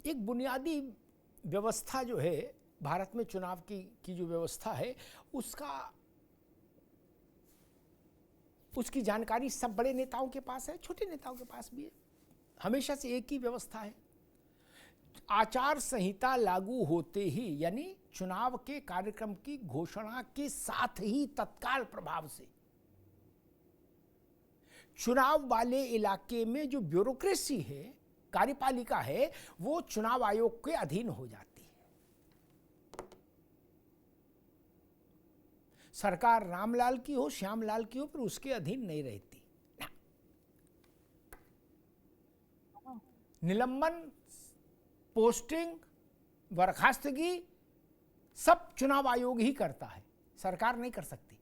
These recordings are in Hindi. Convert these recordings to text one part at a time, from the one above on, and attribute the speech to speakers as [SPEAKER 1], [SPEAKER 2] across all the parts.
[SPEAKER 1] एक बुनियादी व्यवस्था जो है भारत में चुनाव की जो व्यवस्था है उसकी जानकारी सब बड़े नेताओं के पास है, छोटे नेताओं के पास भी है। हमेशा से एक ही व्यवस्था है। आचार संहिता लागू होते ही यानी चुनाव के कार्यक्रम की घोषणा के साथ ही तत्काल प्रभाव से चुनाव वाले इलाके में जो ब्यूरोक्रेसी है, कार्यपालिका है, वो चुनाव आयोग के अधीन हो जाती है। सरकार रामलाल की हो, श्यामलाल की हो, पर उसके अधीन नहीं रहती। निलंबन, पोस्टिंग, बर्खास्तगी सब चुनाव आयोग ही करता है, सरकार नहीं कर सकती।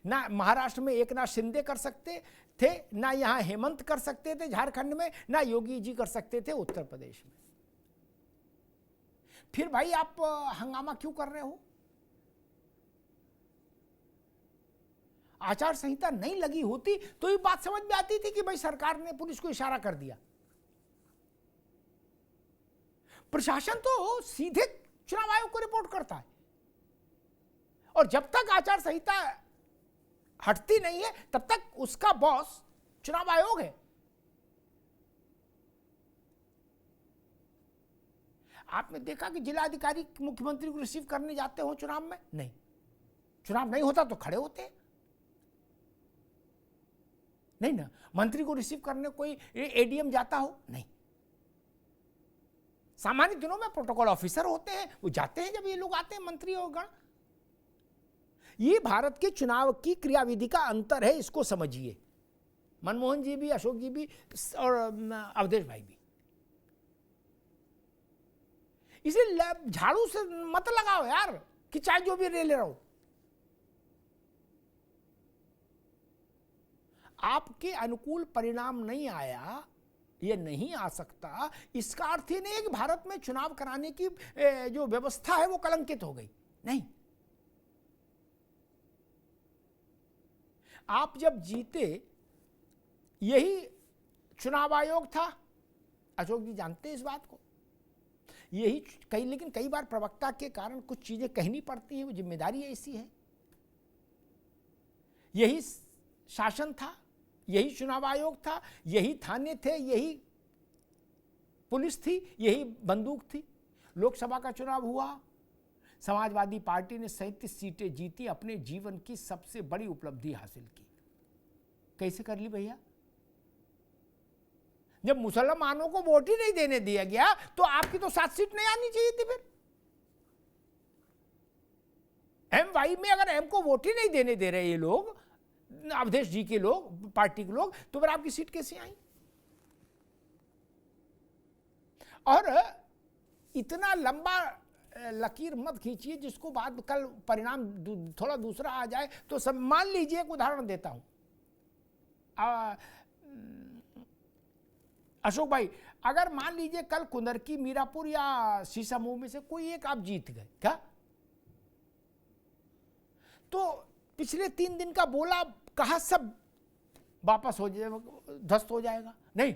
[SPEAKER 1] ना महाराष्ट्र में एकनाथ शिंदे कर सकते थे, ना यहां हेमंत कर सकते थे झारखंड में, ना योगी जी कर सकते थे उत्तर प्रदेश में। फिर भाई आप हंगामा क्यों कर रहे हो? आचार संहिता नहीं लगी होती तो ये बात समझ में आती थी कि भाई सरकार ने पुलिस को इशारा कर दिया। प्रशासन तो सीधे चुनाव आयोग को रिपोर्ट करता है, और जब तक आचार संहिता हटती नहीं है तब तक उसका बॉस चुनाव आयोग है। आपने देखा कि जिलाधिकारी मुख्यमंत्री को रिसीव करने जाते हो चुनाव में? नहीं। चुनाव नहीं होता तो खड़े होते हैं, नहीं ना। मंत्री को रिसीव करने कोई एडीएम जाता हो? नहीं। सामान्य दिनों में प्रोटोकॉल ऑफिसर होते हैं, वो जाते हैं जब ये लोग आते हैं, मंत्री और गण। ये भारत के चुनाव की क्रियाविधि का अंतर है, इसको समझिए। मनमोहन जी भी, अशोक जी भी और अवधेश भाई भी। इसे झाड़ू से मत लगाओ यार कि चाहे जो भी ले रहो। आपके अनुकूल परिणाम नहीं आया, ये नहीं आ सकता, इसका अर्थ ये नहीं है कि भारत में चुनाव कराने की जो व्यवस्था है वो कलंकित हो गई। नहीं। आप जब जीते, यही चुनाव आयोग था, अशोक जी जानते हैं इस बात को। यही लेकिन कई बार प्रवक्ता के कारण कुछ चीजें कहनी पड़ती हैं, वो जिम्मेदारी ऐसी है। यही शासन था, यही चुनाव आयोग था, यही थाने थे, यही पुलिस थी, यही बंदूक थी। लोकसभा का चुनाव हुआ, समाजवादी पार्टी ने 37 सीटें जीती, अपने जीवन की सबसे बड़ी उपलब्धि हासिल की। कैसे कर ली भैया? जब मुसलमानों को वोट ही नहीं देने दिया गया तो आपकी तो 7 सीट नहीं आनी चाहिए थी। फिर एम वाई में अगर एम को वोट ही नहीं देने दे रहे ये लोग, अवधेश जी के लोग, पार्टी के लोग, तो फिर आपकी सीट कैसे आई? और इतना लंबा लकीर मत खींचिए जिसको बाद कल परिणाम थोड़ा दूसरा आ जाए तो सब। मान लीजिए एक उदाहरण देता हूं, अशोक भाई, अगर मान लीजिए कल कुंदरकी, मीरापुर या शीशामऊ में से कोई एक आप जीत गए, क्या तो पिछले 3 दिन का बोला कहा सब वापस हो जाए, ध्वस्त हो जाएगा? नहीं,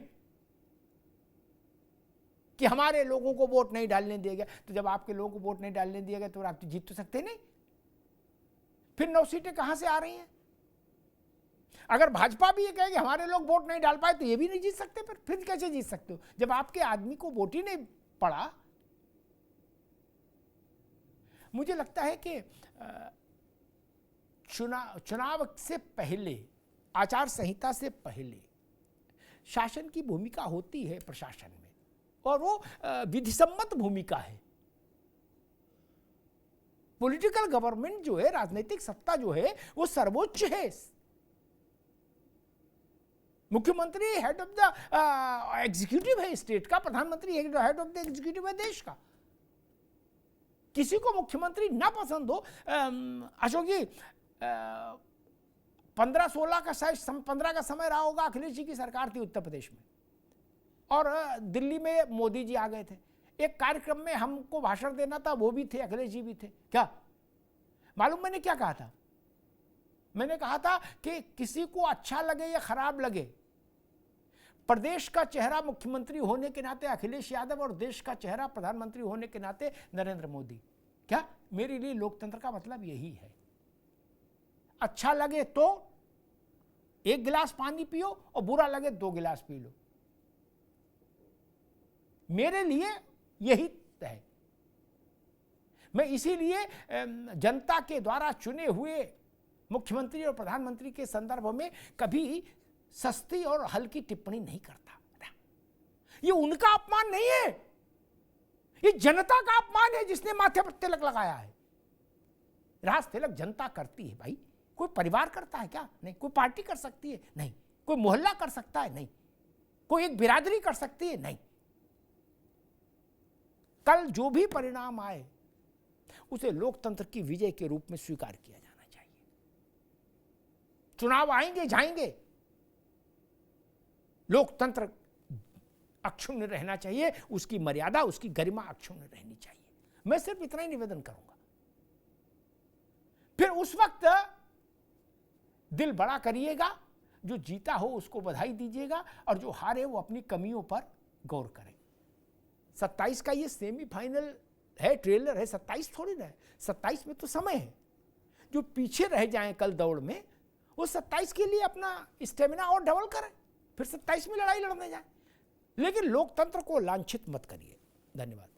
[SPEAKER 1] कि हमारे लोगों को वोट नहीं डालने दिया गया। तो जब आपके लोगों को वोट नहीं डालने दिया गया तो आप तो जीत तो सकते नहीं। फिर 9 सीटें कहां से आ रही हैं? अगर भाजपा भी ये कहे कि हमारे लोग वोट नहीं डाल पाए तो ये भी नहीं जीत सकते। फिर कैसे जीत सकते हो जब आपके आदमी को वोट ही नहीं पड़ा? मुझे लगता है कि चुनाव से पहले, आचार संहिता से पहले शासन की भूमिका होती है प्रशासन में, और वो विधिसम्मत भूमिका है। पॉलिटिकल गवर्नमेंट जो है, राजनीतिक सत्ता जो है, वो सर्वोच्च है। मुख्यमंत्री हेड ऑफ द एग्जीक्यूटिव है स्टेट का, प्रधानमंत्री हेड ऑफ द एग्जीक्यूटिव है देश का। किसी को मुख्यमंत्री ना पसंद हो, अशोक जी 15-16 का 15 का समय रहा होगा, अखिलेश जी की सरकार थी उत्तर प्रदेश में, और दिल्ली में मोदी जी आ गए थे। एक कार्यक्रम में हमको भाषण देना था, वो भी थे, अखिलेश जी भी थे। क्या मालूम मैंने क्या कहा था? मैंने कहा था कि किसी को अच्छा लगे या खराब लगे, प्रदेश का चेहरा मुख्यमंत्री होने के नाते अखिलेश यादव और देश का चेहरा प्रधानमंत्री होने के नाते नरेंद्र मोदी। क्या मेरे लिए लोकतंत्र का मतलब यही है। अच्छा लगे तो 1 गिलास पानी पियो और बुरा लगे 2 गिलास पी लो। मेरे लिए यही है। मैं इसीलिए जनता के द्वारा चुने हुए मुख्यमंत्री और प्रधानमंत्री के संदर्भ में कभी सस्ती और हल्की टिप्पणी नहीं करता। ये उनका अपमान नहीं है, ये जनता का अपमान है जिसने माथे पर तिलक लगाया है। राज तिलक जनता करती है भाई। कोई परिवार करता है क्या? नहीं। कोई पार्टी कर सकती है? नहीं। कोई मोहल्ला कर सकता है? नहीं। कोई एक बिरादरी कर सकती है? नहीं। कल जो भी परिणाम आए उसे लोकतंत्र की विजय के रूप में स्वीकार किया जाना चाहिए। चुनाव आएंगे जाएंगे, लोकतंत्र अक्षुण्ण रहना चाहिए, उसकी मर्यादा, उसकी गरिमा अक्षुण्ण रहनी चाहिए। मैं सिर्फ इतना ही निवेदन करूंगा। फिर उस वक्त दिल बड़ा करिएगा, जो जीता हो उसको बधाई दीजिएगा और जो हारे वो अपनी कमियों पर गौर करें। 27 का ये सेमीफाइनल है, ट्रेलर है, 27 थोड़ी ना है। 27 में तो समय है। जो पीछे रह जाएं कल दौड़ में, वो 27 के लिए अपना स्टेमिना और डबल करें, फिर 27 में लड़ाई लड़ने जाएं। लेकिन लोकतंत्र को लांछित मत करिए। धन्यवाद।